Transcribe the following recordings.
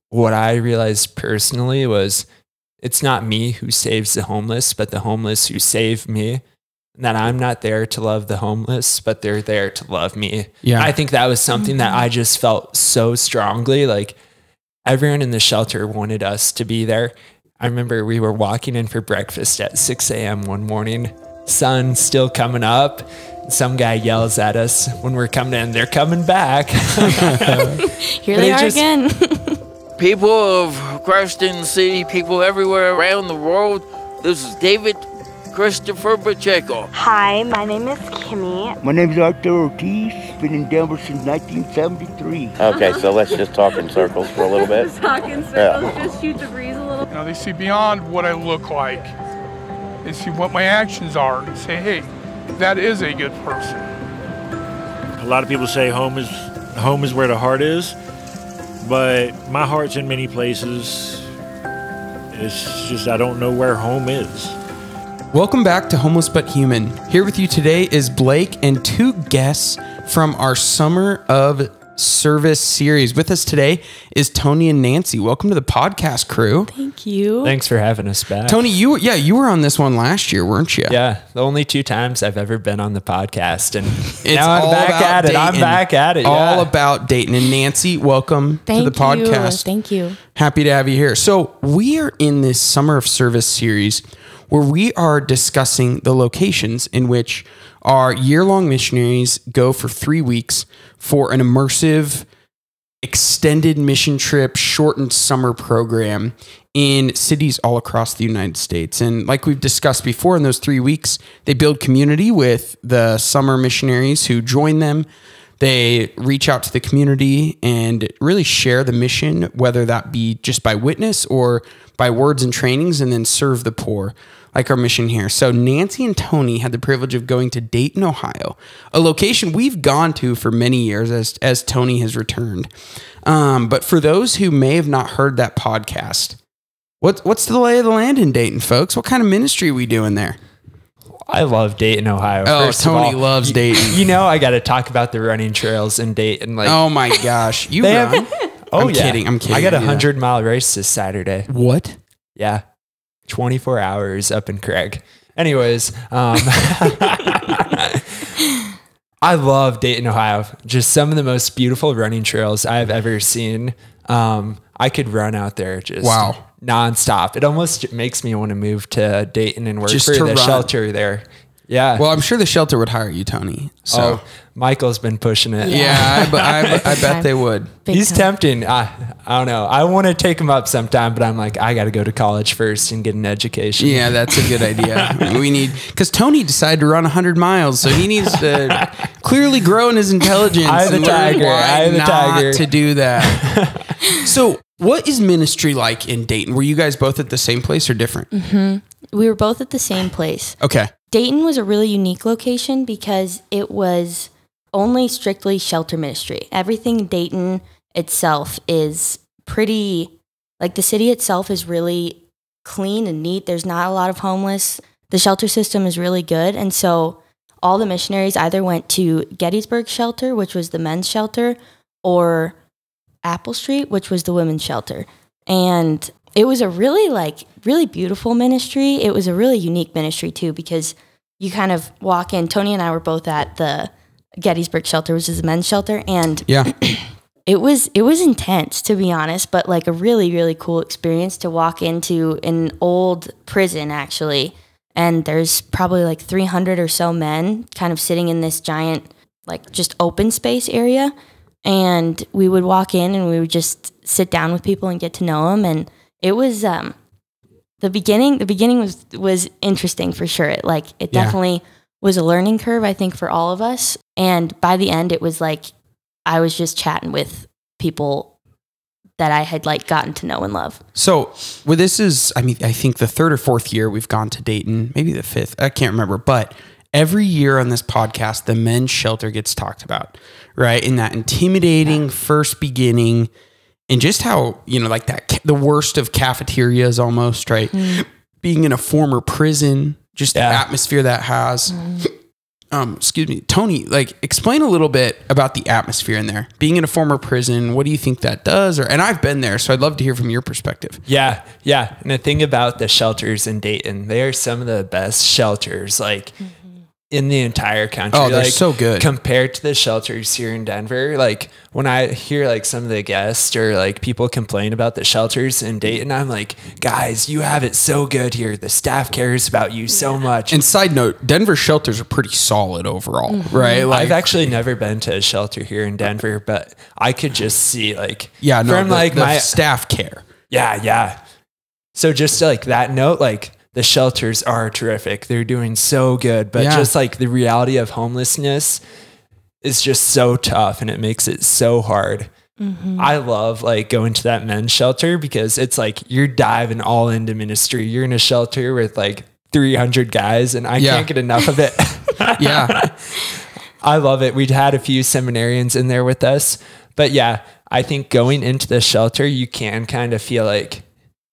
what I realized personally was it's not me who saves the homeless, but the homeless who save me. And that I'm not there to love the homeless, but they're there to love me. Yeah. I think that was something that I just felt so strongly. Like everyone in the shelter wanted us to be there. I remember we were walking in for breakfast at 6 a.m. one morning, sun still coming up. Some guy yells at us when we're coming in, they're coming back. Here they are again. People of Creston City, people everywhere around the world, this is David Christopher Pacheco. Hi, my name is Kimmy. My name is Arthur Ortiz. Been in Denver since 1973. Okay, so let's just talk in circles for a little bit. Just talk in circles, just shoot the breeze a little. You know, they see beyond what I look like. They see what my actions are and say, hey, that is a good person. A lot of people say home is where the heart is, but my heart's in many places. It's just I don't know where home is. Welcome back to Homeless But Human. Here with you today is Blake and two guests from our Summer of Service series. With us today is Tony and Nancy. Welcome to the podcast crew. Thank you. Thanks for having us back. Tony, you were on this one last year, weren't you? Yeah, the only 2 times I've ever been on the podcast, and it's now I'm back at it. I'm back at it. All about Dayton. And Nancy, welcome to the podcast. Thank you. Happy to have you here. So we are in this Summer of Service series where we are discussing the locations in which our year-long missionaries go for 3 weeks for an immersive, extended mission trip, shortened summer program in cities all across the United States. And like we've discussed before, in those 3 weeks, they build community with the summer missionaries who join them. They reach out to the community and really share the mission, whether that be just by witness or by words and trainings, and then serve the poor, like our mission here. So Nancy and Tony had the privilege of going to Dayton, Ohio, a location we've gone to for many years as Tony has returned. But for those who may have not heard that podcast, what's the lay of the land in Dayton, folks? What kind of ministry are we doing there? I love Dayton, Ohio. Oh, Tony loves Dayton. You know, I got to talk about the running trails in Dayton. Like, oh my gosh, you run? I'm kidding. I'm kidding. I got a 100-mile race this Saturday. What? Yeah, 24 hours up in Craig. Anyways, I love Dayton, Ohio. Just some of the most beautiful running trails I've ever seen. I could run out there just nonstop. It almost makes me want to move to Dayton and work for the shelter there. Yeah. Well, I'm sure the shelter would hire you, Tony. So Michael's been pushing it. Yeah, I bet they would. He's tempting. I don't know. I want to take him up sometime, but I'm like, I got to go to college first and get an education. Yeah, that's a good idea. Because Tony decided to run 100 miles, so he needs to clearly grow in his intelligence. I the tiger. To do that. So what is ministry like in Dayton? Were you guys both at the same place or different? Mm-hmm. We were both at the same place. Okay. Dayton was a really unique location because it was only strictly shelter ministry. Everything in Dayton itself is pretty, like the city itself is really clean and neat. There's not a lot of homeless. The shelter system is really good. And so all the missionaries either went to Gettysburg Shelter, which was the men's shelter, or Apple Street, which was the women's shelter. And it was a really beautiful ministry. It was a really unique ministry too, because you kind of walk in. Tony and I were both at the Gettysburg Shelter, which is a men's shelter, and it was intense, to be honest, but like a really, really cool experience to walk into an old prison, actually. And there's probably like 300 or so men kind of sitting in this giant, like just open space area. And we would walk in and we would just sit down with people and get to know them. And it was, the beginning was interesting for sure. It definitely was a learning curve, I think, for all of us. And by the end, it was like I was just chatting with people that I had like gotten to know and love. So this is, I think the 3rd or 4th year we've gone to Dayton, maybe the 5th, I can't remember, but every year on this podcast, the men's shelter gets talked about, right? In that intimidating first beginning, and just how, like that, the worst of cafeterias almost, right? Being in a former prison, just the atmosphere that has. Excuse me, Tony, like explain a little bit about the atmosphere in there. Being in a former prison, what do you think that does? And I've been there, so I'd love to hear from your perspective. Yeah. And the thing about the shelters in Dayton, they are some of the best shelters, like in the entire country. Oh, they're like, so good. Compared to the shelters here in Denver. Like when I hear like some of the guests or like people complain about the shelters in Dayton, I'm like, guys, you have it so good here. The staff cares about you so much. And side note, Denver shelters are pretty solid overall, right? Like, I've actually never been to a shelter here in Denver, but I could just see like, from like the my staff care. Yeah. So just like that note, like the shelters are terrific. They're doing so good, but just like the reality of homelessness is just so tough and it makes it so hard. I love like going to that men's shelter because it's like you're diving all into ministry. You're in a shelter with like 300 guys and I can't get enough of it. I love it. We'd had a few seminarians in there with us, but yeah, I think going into the shelter, you can kind of feel like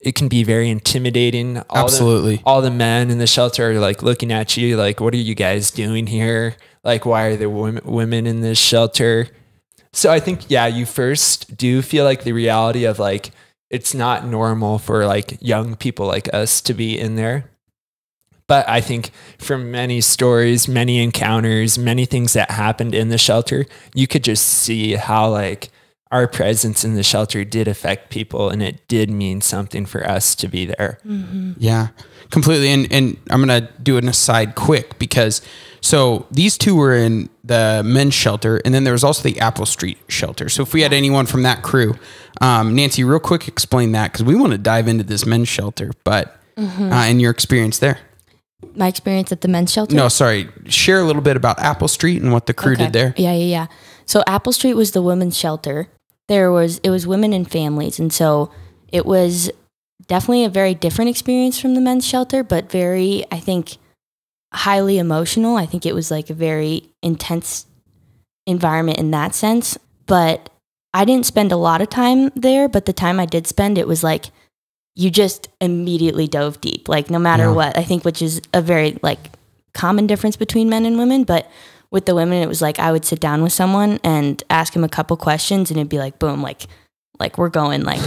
it can be very intimidating. Absolutely. All the men in the shelter are like looking at you like, what are you guys doing here? Like, why are there women in this shelter? So I think, you first do feel like the reality of like, it's not normal for like young people like us to be in there. But I think from many stories, many encounters, many things that happened in the shelter, you could just see how like our presence in the shelter did affect people and it did mean something for us to be there. Yeah, completely. And I'm going to do an aside quick because so these two were in the men's shelter and then there was also the Apple Street shelter. So if we had anyone from that crew, Nancy, real quick, explain that because we want to dive into this men's shelter, but and your experience there. My experience at the men's shelter? No, sorry. Share a little bit about Apple Street and what the crew did there. Yeah. So Apple Street was the women's shelter. It was women and families. And so it was definitely a very different experience from the men's shelter, but very, I think, highly emotional. I think it was like a very intense environment in that sense. But I didn't spend a lot of time there, but the time I did spend, it was like, you just immediately dove deep, like no matter what, I think, which is a very like common difference between men and women. But with the women, it was like, I would sit down with someone and ask him a couple questions and it'd be like, boom, like we're going like,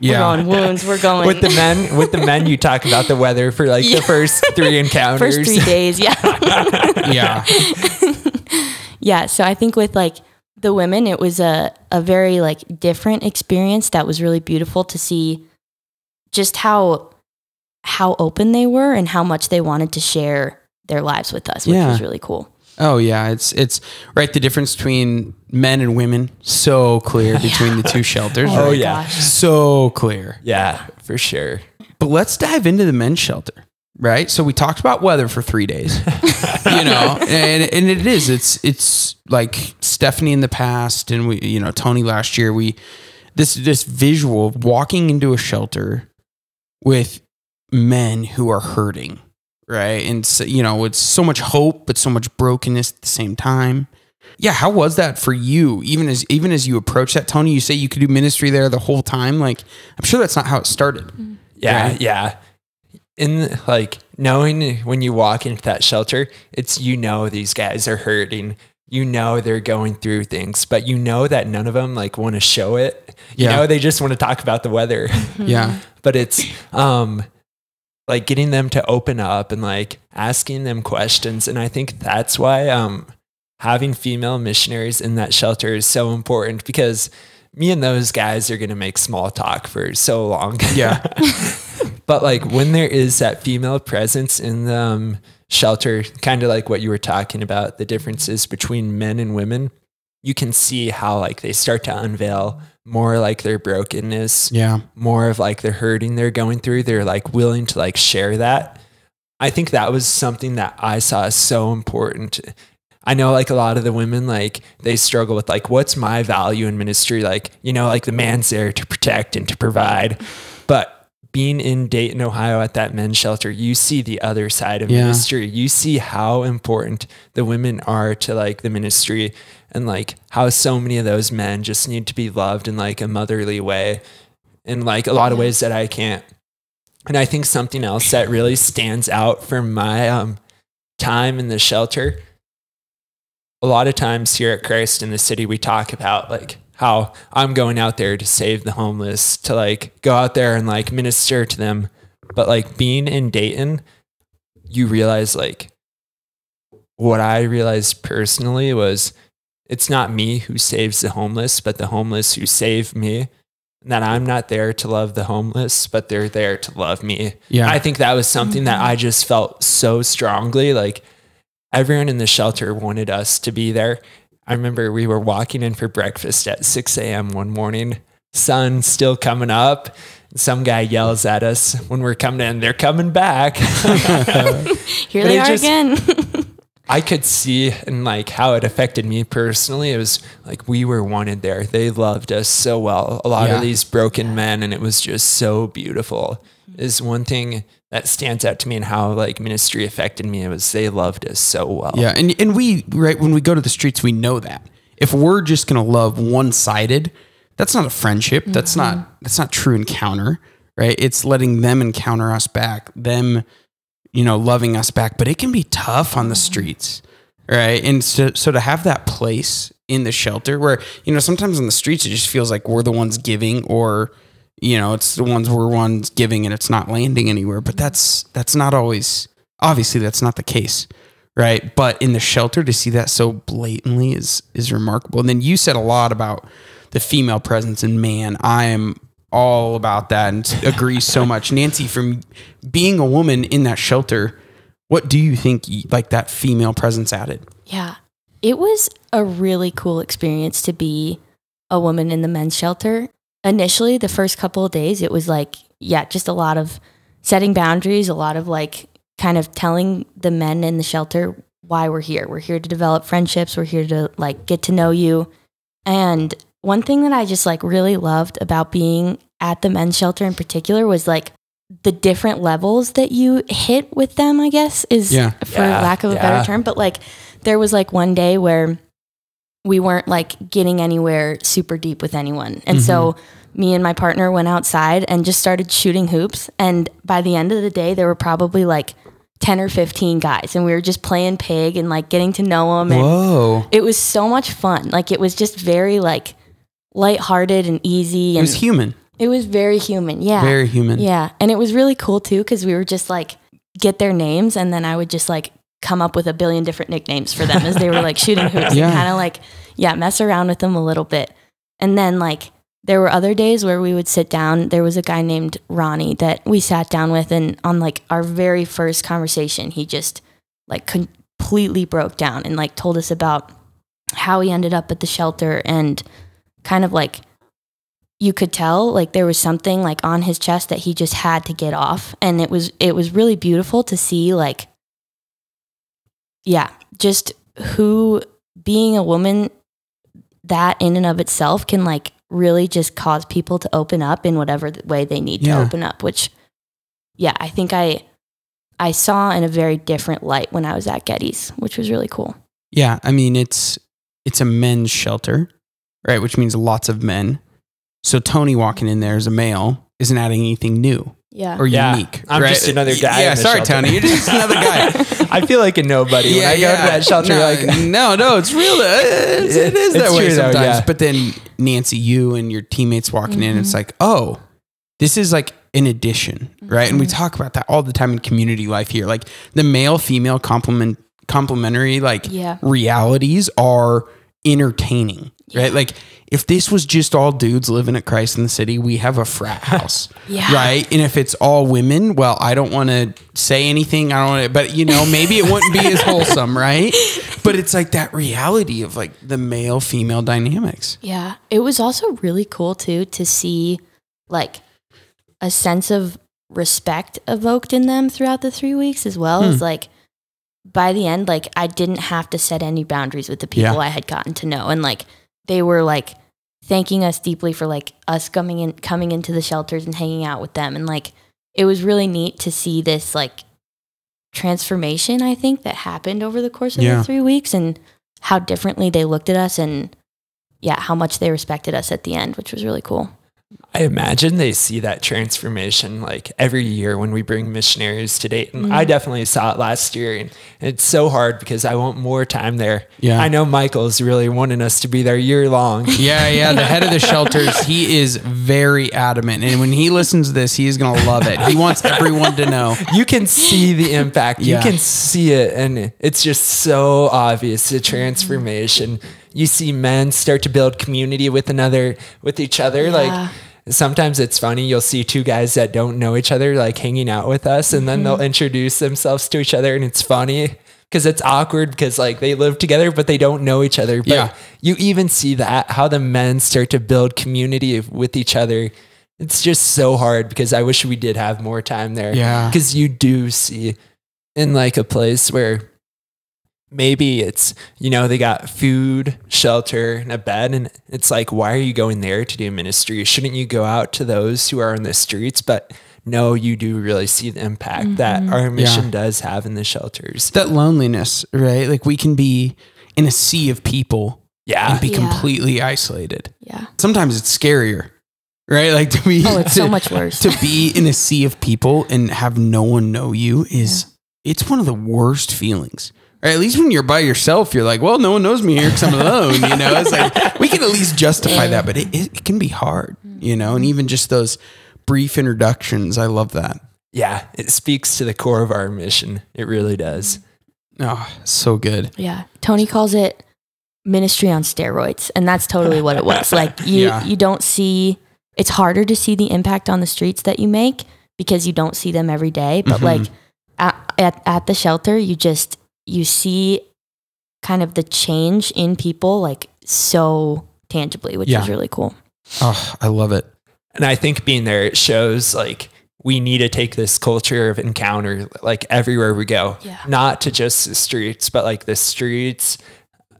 we're going wounds. We're going with the men, you talk about the weather for like the first 3 encounters. First 3 days. Yeah. Yeah. So I think with like the women, it was a very like different experience that was really beautiful to see just how open they were and how much they wanted to share their lives with us, which was really cool. Oh yeah. It's right. The difference between men and women, so clear between the two shelters. Oh yeah. Gosh. So clear. Yeah, for sure. But let's dive into the men's shelter, right? So we talked about weather for 3 days, and it's like Stephanie in the past and we, Tony last year, this visual of walking into a shelter with men who are hurting, right? And so, it's so much hope, but so much brokenness at the same time. Yeah, how was that for you? Even as you approach that, Tony, you say you could do ministry there the whole time. Like, I'm sure that's not how it started. Yeah, right? yeah. In like knowing when you walk into that shelter, it's these guys are hurting. They're going through things, but that none of them like want to show it. They just want to talk about the weather. Yeah. But it's like getting them to open up and like asking them questions. And I think that's why having female missionaries in that shelter is so important because me and those guys are going to make small talk for so long. Yeah. But like when there is that female presence in the shelter, kind of like what you were talking about, the differences between men and women, you can see how like they start to unveil more like their brokenness, more of like the hurting they're going through. They're like willing to like share that. I think that was something that I saw as so important. I know like a lot of the women, like they struggle with like, what's my value in ministry? Like, like the man's there to protect and to provide, but being in Dayton, Ohio at that men's shelter, you see the other side of ministry. You see how important the women are to like the ministry and like how so many of those men just need to be loved in like a motherly way in like a lot of ways that I can't. And I think something else that really stands out from my time in the shelter a lot of times here at Christ in the City, we talk about like how I'm going out there to save the homeless, to like go out there and like minister to them. But like being in Dayton, you realize like what I realized personally was it's not me who saves the homeless, but the homeless who save me. And that I'm not there to love the homeless, but they're there to love me. Yeah. I think that was something that I just felt so strongly. Like everyone in the shelter wanted us to be there. I remember we were walking in for breakfast at 6 a.m. one morning, sun still coming up. Some guy yells at us when we're coming in, they're coming back. Here they are again. I could see and like how it affected me personally. It was like we were wanted there. They loved us so well. A lot of these broken men, and it was just so beautiful. Is one thing that stands out to me and how like ministry affected me. It was they loved us so well. Yeah, and we right when we go to the streets, we know that if we're just gonna love one sided, that's not a friendship. That's not true encounter, right? It's letting them encounter us back, them, loving us back. But it can be tough on the streets, right? And so to have that place in the shelter where, sometimes on the streets, it just feels like we're the ones giving, or, it's the ones giving and it's not landing anywhere. But that's not always, obviously that's not the case, right? But in the shelter to see that so blatantly is remarkable. And then you said a lot about the female presence, and man, I am all about that and agree so much. Nancy, from being a woman in that shelter, what do you think like that female presence added? Yeah, it was a really cool experience to be a woman in the men's shelter. Initially, the first couple of days, it was like, just a lot of setting boundaries, a lot of like kind of telling the men in the shelter why we're here. We're here to develop friendships. We're here to like get to know you. And one thing that I just like really loved about being at the men's shelter in particular was like the different levels that you hit with them, I guess, is for lack of a better term. But like there was like one day where we weren't like getting anywhere super deep with anyone. And so me and my partner went outside and just started shooting hoops. And by the end of the day, there were probably like 10 or 15 guys, and we were just playing pig and like getting to know them. And it was so much fun. Like it was just very like lighthearted and easy. And it was human. It was very human. Yeah. Very human. Yeah. And it was really cool too, because we were just like get their names, and then I would just like come up with a billion different nicknames for them as they were like shooting hoops and kind of like, mess around with them a little bit. And then like there were other days where we would sit down. There was a guy named Ronnie that we sat down with, and on like our very first conversation, he just like completely broke down and like told us about how he ended up at the shelter, and kind of like you could tell like there was something like on his chest that he just had to get off. And it was really beautiful to see like, just who being a woman, that in and of itself can like really just cause people to open up in whatever way they need to open up, which I think I saw in a very different light when I was at Getty's, which was really cool. Yeah. I mean, it's a men's shelter, right? Which means lots of men. So Tony walking in there as a male isn't adding anything new or unique. I'm right? just another guy. Yeah, sorry, Tony. You're just another guy. I feel like a nobody when I go to that shelter. No, it's real. It is that way sometimes. Though, But then Nancy, you and your teammates walking in, it's like, oh, this is like an addition, right? And we talk about that all the time in community life here. Like the male-female complementary realities are entertaining, right? Like if this was just all dudes living at Christ in the City, we have a frat house, right? And if it's all women, well, I don't want to say anything. I don't want to, but maybe it wouldn't be as wholesome, right? But it's like that reality of like the male female dynamics. Yeah. It was also really cool too, to see like a sense of respect evoked in them throughout the 3 weeks, as well as like by the end, like I didn't have to set any boundaries with the people I had gotten to know. And like, they were like thanking us deeply for like us coming into the shelters and hanging out with them. And like, it was really neat to see this like transformation, I think, that happened over the course of the 3 weeks, and how differently they looked at us, and how much they respected us at the end, which was really cool. I imagine they see that transformation like every year when we bring missionaries to Dayton. I definitely saw it last year, and it's so hard because I want more time there. Yeah. I know Michael's really wanting us to be there year long. Yeah. The head of the shelters, he is very adamant. And when he listens to this, he is going to love it. He wants everyone to know. You can see the impact. You can see it, and it's just so obvious, the transformation. You see men start to build community with each other. Like, sometimes it's funny. You'll see two guys that don't know each other, like hanging out with us, and then they'll introduce themselves to each other. And it's funny because it's awkward because like they live together, but they don't know each other. But you even see that, how the men start to build community with each other. It's just so hard because I wish we did have more time there. Yeah. Because you do see in like a place where maybe it's, they got food, shelter, and a bed. And it's like, why are you going there to do ministry? Shouldn't you go out to those who are on the streets? But no, you do really see the impact that our mission does have in the shelters. That loneliness, right? Like we can be in a sea of people and be completely isolated. Yeah. Sometimes it's scarier, right? Like to be, it's so much worse. To be in a sea of people and have no one know you it's one of the worst feelings. Or at least when you're by yourself, you're like, well, no one knows me here because I'm alone. It's like we can at least justify that, but it can be hard, and even just those brief introductions. I love that. Yeah, it speaks to the core of our mission. It really does. Oh, so good. Yeah. Tony calls it ministry on steroids, and that's totally what it was. Like you don't see, it's harder to see the impact on the streets that you make because you don't see them every day. But like at the shelter, you see kind of the change in people like so tangibly, which is really cool. Oh, I love it. And I think being there, it shows like we need to take this culture of encounter like everywhere we go, not to just the streets, but like the streets,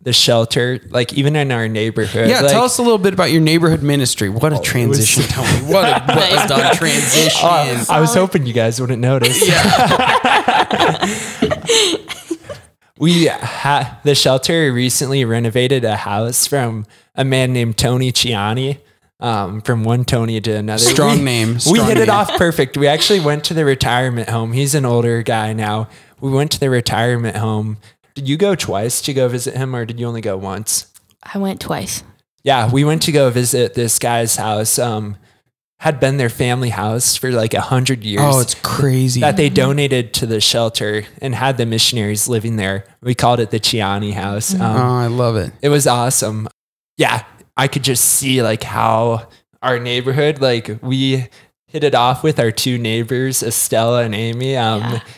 the shelter, like even in our neighborhood. Yeah. Like, tell us a little bit about your neighborhood ministry. What a transition, Tony. What a done transition. I was hoping you guys wouldn't notice. The shelter recently renovated a house from a man named Tony Ciani, from one Tony to another. Strong name. We hit it off perfect. We actually went to the retirement home. He's an older guy now. We went to the retirement home. Did you go twice to go visit him, or did you only go once? I went twice. Yeah, we went to go visit this guy's house. Had been their family house for like 100 years. Oh, it's crazy. That they donated to the shelter and had the missionaries living there. We called it the Ciani house. I love it. It was awesome. Yeah, I could just see like how our neighborhood, like we hit it off with our two neighbors, Estella and Amy.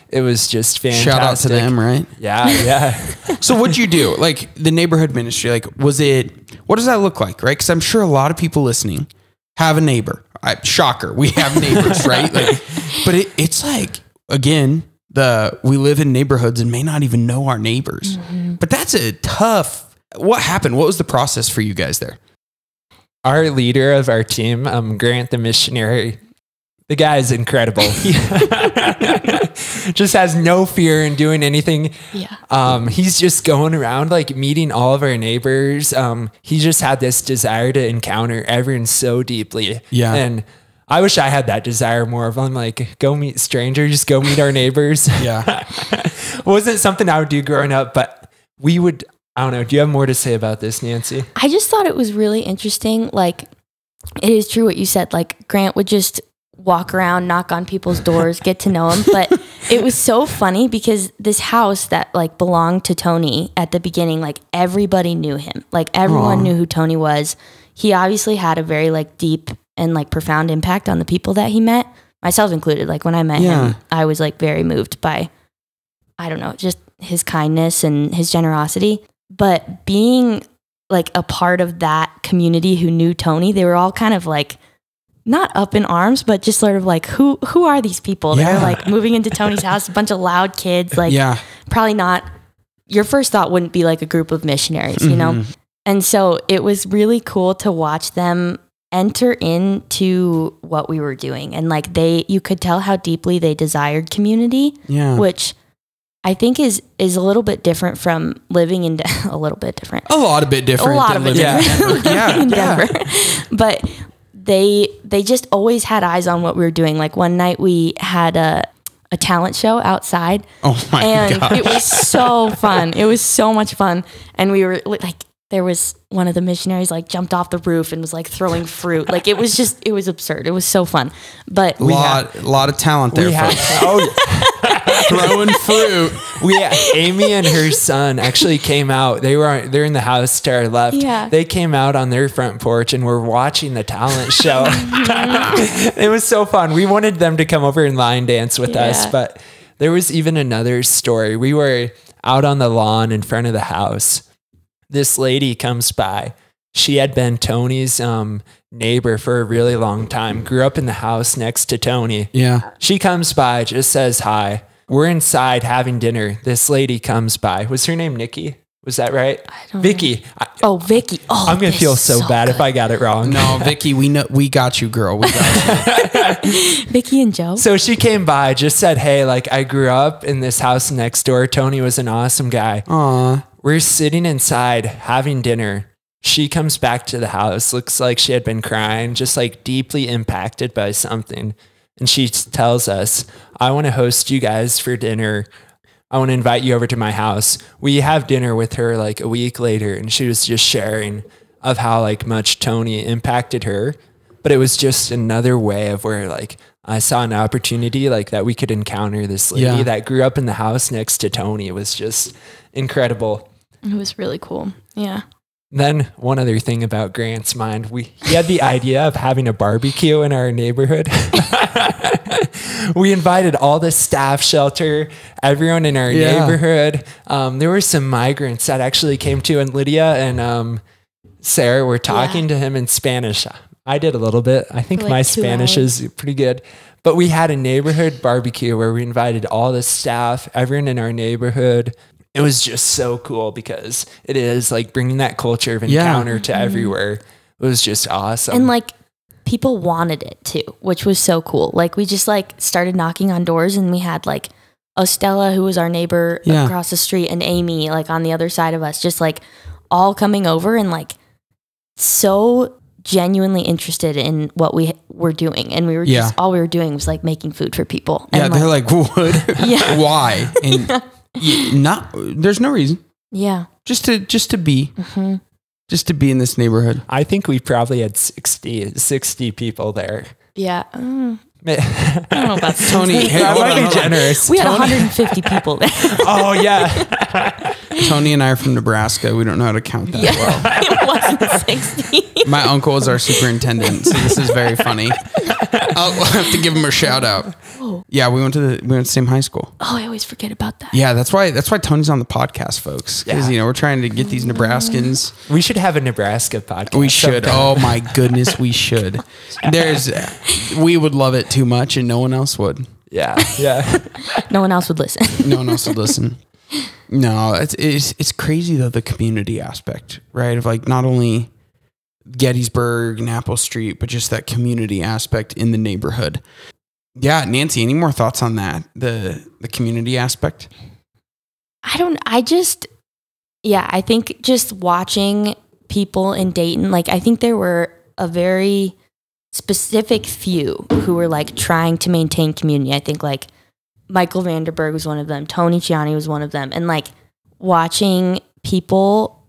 It was just fantastic. Shout out to them, right? Yeah. So what'd you do? Like the neighborhood ministry, like what does that look like, right? Because I'm sure a lot of people listening have a neighbor. Shocker, we have neighbors, right? Like, but it's like, again, we live in neighborhoods and may not even know our neighbors. But that's a tough, what happened? What was the process for you guys there? Our leader of our team, Grant the missionary, the guy is incredible. He just has no fear in doing anything. Yeah. He's just going around like meeting all of our neighbors. He just had this desire to encounter everyone so deeply. Yeah. And I wish I had that desire more of. I'm like, go meet strangers, go meet our neighbors. Yeah. Wasn't something I would do growing up, but we would, I don't know. Do you have more to say about this, Nancy? I just thought it was really interesting. Like, it is true what you said. Like, Grant would just walk around, knock on people's doors, get to know them. But it was so funny because this house that like belonged to Tony at the beginning, like everybody knew him. Like everyone knew who Tony was. He obviously had a very like deep and like profound impact on the people that he met, myself included. Like when I met him, I was like very moved by, I don't know, just his kindness and his generosity. But being like a part of that community who knew Tony, they were all kind of like, not up in arms, but just sort of like, who are these people? They're like moving into Tony's house, a bunch of loud kids, like probably not, your first thought wouldn't be like a group of missionaries, you know? And so it was really cool to watch them enter into what we were doing. And like you could tell how deeply they desired community, which I think is a little bit different from living in, a little bit different. A lot of bit different. A lot of it different. In Denver. But they just always had eyes on what we were doing. Like one night we had a talent show outside. Oh my God. And it was so fun. It was so much fun. And we were like, there was one of the missionaries like jumped off the roof and was like throwing fruit. Like it was absurd. It was so fun. But a lot of talent there. Throwing fruit. Amy and her son actually came out. They're in the house to our left. Yeah. They came out on their front porch and were watching the talent show. It was so fun. We wanted them to come over and line dance with us, but there was even another story. We were out on the lawn in front of the house. This lady comes by. She had been Tony's neighbor for a really long time. Grew up in the house next to Tony. Yeah. She comes by, just says hi. We're inside having dinner. This lady comes by. Was her name Nikki? Was that right? I don't Vicky. know. Vicky. Oh, I'm going to feel so bad if I got it wrong. No, Vicky, we got you, girl. We got you. Vicky and Joe. So she came by, just said, hey, like I grew up in this house next door. Tony was an awesome guy. Aw. We're sitting inside having dinner. She comes back to the house, looks like she had been crying, just like deeply impacted by something. And she tells us, I want to host you guys for dinner. I want to invite you over to my house. We have dinner with her like a week later, and she was just sharing of how like much Tony impacted her. But it was just another way of where like I saw an opportunity like that we could encounter this lady that grew up in the house next to Tony. It was just incredible. It was really cool. Yeah. Then one other thing about Grant's mind, he had the idea of having a barbecue in our neighborhood. We invited all the staff shelter, everyone in our neighborhood. There were some migrants that actually came to, and Lydia and Sarah were talking to him in Spanish. I did a little bit. I think my Spanish is pretty good. But we had a neighborhood barbecue where we invited all the staff, everyone in our neighborhood. It was just so cool because it is like bringing that culture of encounter to everywhere. It was just awesome. And like people wanted it too, which was so cool. Like we just like started knocking on doors, and we had like Ostella, who was our neighbor across the street, and Amy like on the other side of us, just like all coming over and like so genuinely interested in what we were doing. And we were just, all we were doing was like making food for people. Yeah. And they're like, what? Why? And there's no reason. Yeah. Just to be in this neighborhood. I think we probably had 60 people there. Yeah. I don't know about Tony. Hey, I might be generous. We had 150 people there. Oh yeah. Tony and I are from Nebraska. We don't know how to count that well. It wasn't 60. My uncle is our superintendent, so this is very funny. I'll have to give him a shout out. Oh. Yeah, we went to the same high school. Oh, I always forget about that. Yeah, that's why Tony's on the podcast, folks. Because we're trying to get these Nebraskans. We should have a Nebraska podcast. We should. Oh my goodness, we should. We would love it too much, and no one else would. Yeah. No one else would listen. No one else would listen. No, it's crazy though, the community aspect, right? Of like not only Gettysburg and Apple Street, but just that community aspect in the neighborhood. Yeah, Nancy, any more thoughts on that? The community aspect? I think just watching people in Dayton, like I think there were a very specific few who were like trying to maintain community. I think like Michael Vanderberg was one of them. Tony Ciani was one of them. And like watching people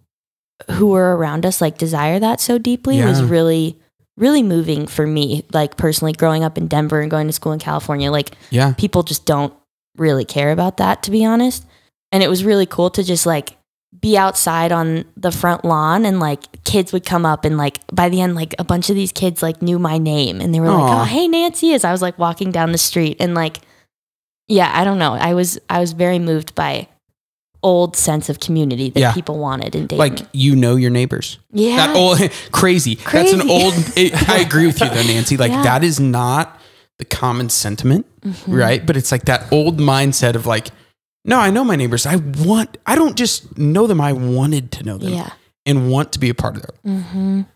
who were around us like desire that so deeply was really, really moving for me. Like personally growing up in Denver and going to school in California, like people just don't really care about that, to be honest. And it was really cool to just like be outside on the front lawn, and like kids would come up, and like by the end, like a bunch of these kids like knew my name, and they were like, "Oh, hey, Nancy," as I was like walking down the street. And like, I don't know. I was very moved by old sense of community that people wanted in Dayton. Like, your neighbors. Yeah. That old, crazy. That's an old, I agree with you though, Nancy. Like that is not the common sentiment, right? But it's like that old mindset of like, no, I know my neighbors. I don't just know them. I wanted to know them and want to be a part of them.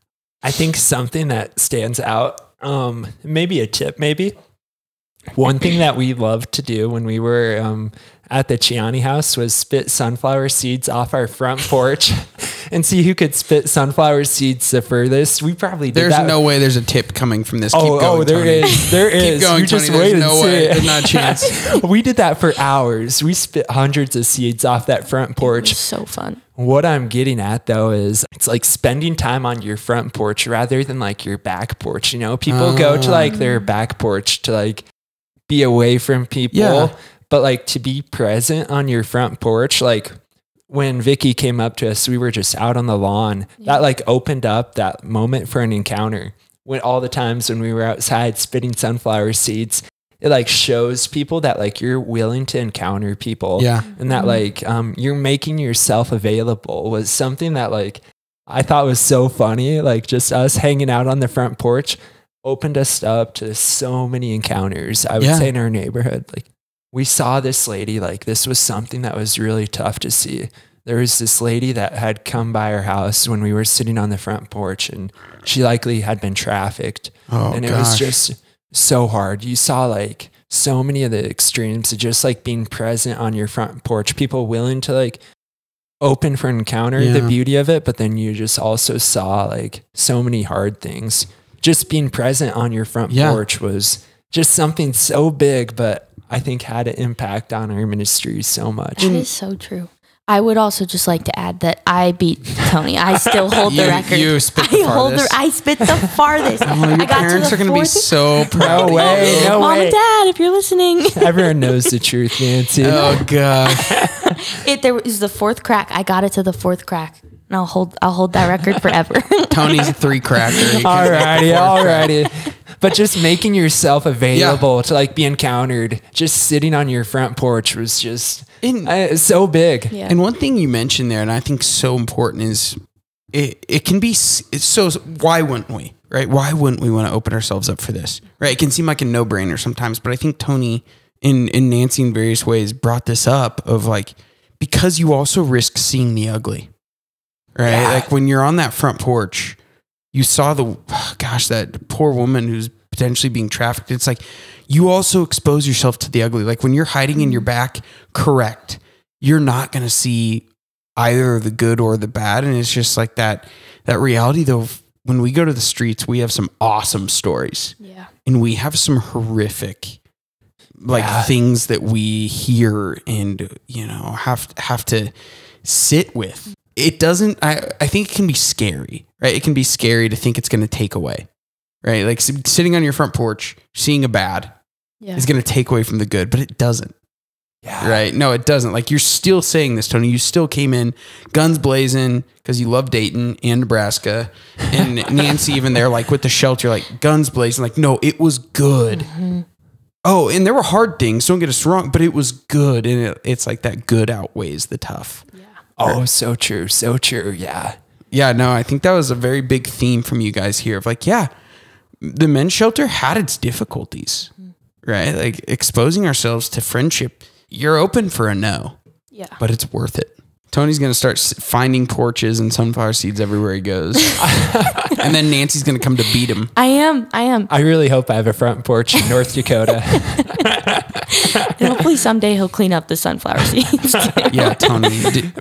I think something that stands out, maybe a tip, one thing that we loved to do when we were at the Ciani house was spit sunflower seeds off our front porch and see who could spit sunflower seeds the furthest. We probably did There's that. no way there's a tip coming from this. Keep Oh, going, there Tony. is. There is. Keep going, You just Tony. wait There's and no see. way. There's not a chance. We did that for hours. We spit hundreds of seeds off that front porch. So fun. What I'm getting at though is it's like spending time on your front porch rather than like your back porch. You know, people go to like their back porch to like be away from people, Yeah. but like to be present on your front porch, like when Vicky came up to us, we were just out on the lawn. That like opened up that moment for an encounter. When all the times when we were outside spitting sunflower seeds, it like shows people that like you're willing to encounter people. Yeah. And that like you're making yourself available was something that like I thought was so funny. Like just us hanging out on the front porch opened us up to so many encounters. I would say in our neighborhood, like we saw this lady, like this was something that was really tough to see. There was this lady that had come by our house when we were sitting on the front porch, and she likely had been trafficked. And it was just so hard. You saw like so many of the extremes of just like being present on your front porch, people willing to like open for an encounter, the beauty of it. But then you just also saw like so many hard things. Just being present on your front porch was just something so big, but I think had an impact on our ministry so much. That is so true. I would also just like to add that I beat Tony. I still hold the record. You spit the farthest. I spit the farthest. Oh, your I got parents to are the going to be so proud. No way, no Mom way. and Dad, if you're listening. Everyone knows the truth, Nancy. Oh gosh. There was the fourth crack. I got it to the fourth crack. And I'll hold that record forever. Tony's a 3-cracker. Alrighty. But just making yourself available to like be encountered, just sitting on your front porch was just so big. Yeah. And one thing you mentioned there, and I think so important, is it can be so. Why wouldn't we? Right? Why wouldn't we want to open ourselves up for this? Right? It can seem like a no-brainer sometimes, but I think Tony and Nancy in various ways brought this up of like, because you also risk seeing the ugly. Right? Yeah. Like when you're on that front porch, you saw that poor woman who's potentially being trafficked. It's like you also expose yourself to the ugly. Like when you're hiding in your back, correct, you're not going to see either the good or the bad. And it's just like that reality though. When we go to the streets, we have some awesome stories. Yeah. And we have some horrific things that we hear and, you know, have to sit with. It doesn't, I think it can be scary, right? It can be scary to think it's going to take away, right? Like sitting on your front porch, seeing a bad is going to take away from the good, but it doesn't. Yeah. Right? No, it doesn't. Like you're still saying this, Tony. You still came in guns blazing because you love Dayton and Nebraska. And Nancy, even there, like with the shelter, like guns blazing, like, no, it was good. Mm-hmm. Oh, and there were hard things. Don't get us wrong, but it was good. And it's like that good outweighs the tough. Oh, so true. So true. Yeah. Yeah, no, I think that was a very big theme from you guys here of like, yeah, the men's shelter had its difficulties, right? Like exposing ourselves to friendship. You're open for a no, but it's worth it. Tony's going to start finding porches and sunflower seeds everywhere he goes. And then Nancy's going to come to beat him. I am. I really hope I have a front porch in North Dakota. And hopefully someday he'll clean up the sunflower seeds. Yeah, Tony.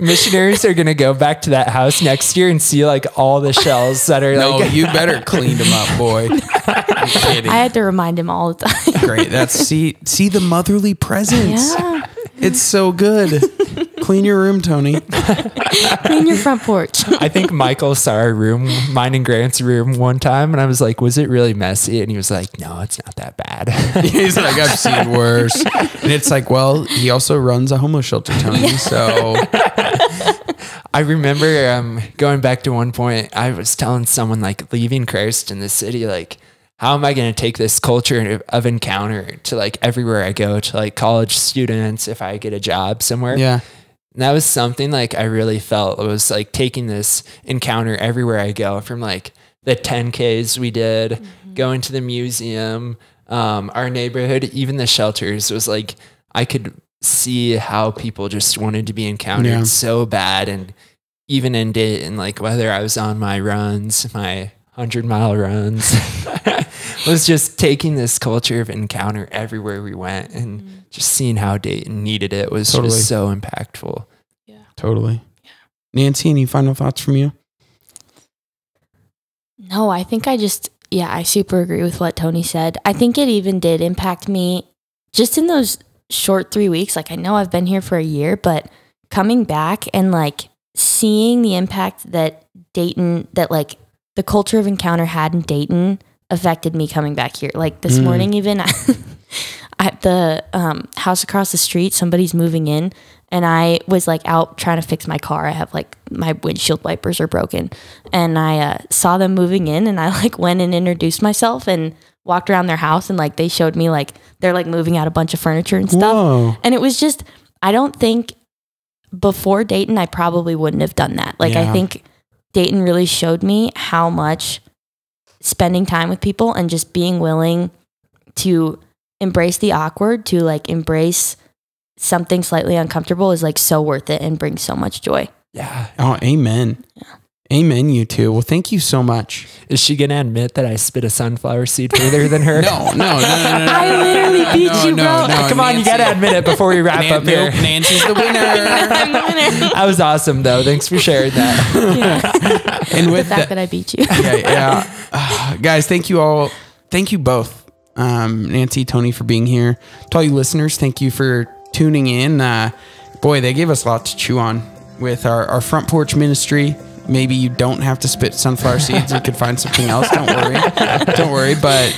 Missionaries are going to go back to that house next year and see like all the shells that are no, like... you better clean them up, boy. I'm kidding. I had to remind him all the time. Great. That's see the motherly presence. Yeah. It's so good. Clean your room, Tony. Clean your front porch. I think Michael saw our room, mine and Grant's room one time, and I was like, was it really messy? And he was like, no, it's not that bad. He's like, I've seen worse. And it's like, well, he also runs a homeless shelter, Tony. So I remember going back to one point, I was telling someone like leaving Christ in the city, like, how am I going to take this culture of encounter to like everywhere I go, to like college students, if I get a job somewhere? Yeah. And that was something like I really felt it was like taking this encounter everywhere I go, from like the 10Ks we did, going to the museum, our neighborhood, even the shelters. Was like, I could see how people just wanted to be encountered so bad. And even in Dayton, like whether I was on my runs, my 100-mile runs, was just taking this culture of encounter everywhere we went, and just seeing how Dayton needed it was just so impactful. Totally. Nancy, any final thoughts from you? No, I think I super agree with what Tony said. I think it even did impact me just in those short 3 weeks. Like, I know I've been here for a year, but coming back and like seeing the impact that like the culture of Encounter had in Dayton affected me coming back here. Like this morning, even at the house across the street, somebody's moving in, and I was like out trying to fix my car. I have like my windshield wipers are broken, and I saw them moving in, and I like went and introduced myself and walked around their house, and like they showed me like they're like moving out a bunch of furniture and stuff. Whoa. And it was just, I don't think before Dayton I probably wouldn't have done that. Like I think Dayton really showed me how much spending time with people and just being willing to embrace the awkward, to like embrace something slightly uncomfortable is like so worth it and brings so much joy. Yeah. Oh, amen. Yeah. Amen, you two. Well, thank you so much. Is she going to admit that I spit a sunflower seed further than her? No. I literally beat you, bro. Come on, Nancy. you got to admit it before we wrap up here. Nancy's the winner. I'm the winner. That was awesome, though. Thanks for sharing that. Yeah. And with the fact that I beat you. Guys, thank you all. Thank you both, Nancy, Tony, for being here. To all you listeners, thank you for tuning in. Boy, they gave us a lot to chew on with our front porch ministry. Maybe you don't have to spit sunflower seeds. You could find something else. Don't worry. But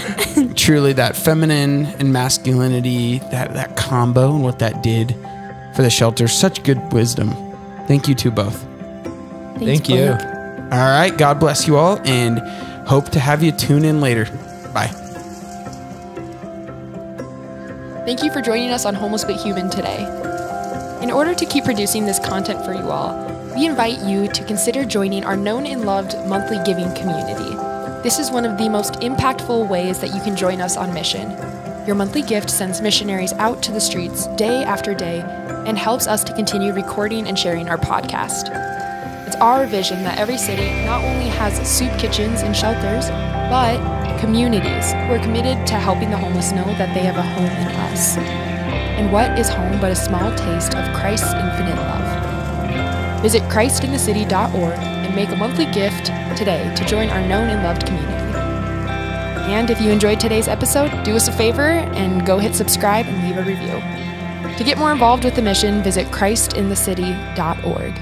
truly, that feminine and masculinity, that combo, and what that did for the shelter, such good wisdom. Thank you to both. Thank you. All right. God bless you all, and hope to have you tune in later. Bye. Thank you for joining us on Homeless But Human today. In order to keep producing this content for you all, we invite you to consider joining our known and loved monthly giving community. This is one of the most impactful ways that you can join us on mission. Your monthly gift sends missionaries out to the streets day after day and helps us to continue recording and sharing our podcast. It's our vision that every city not only has soup kitchens and shelters, but communities who are committed to helping the homeless know that they have a home in us. And what is home but a small taste of Christ's infinite love? Visit christinthecity.org and make a monthly gift today to join our known and loved community. And if you enjoyed today's episode, do us a favor and go hit subscribe and leave a review. To get more involved with the mission, visit christinthecity.org.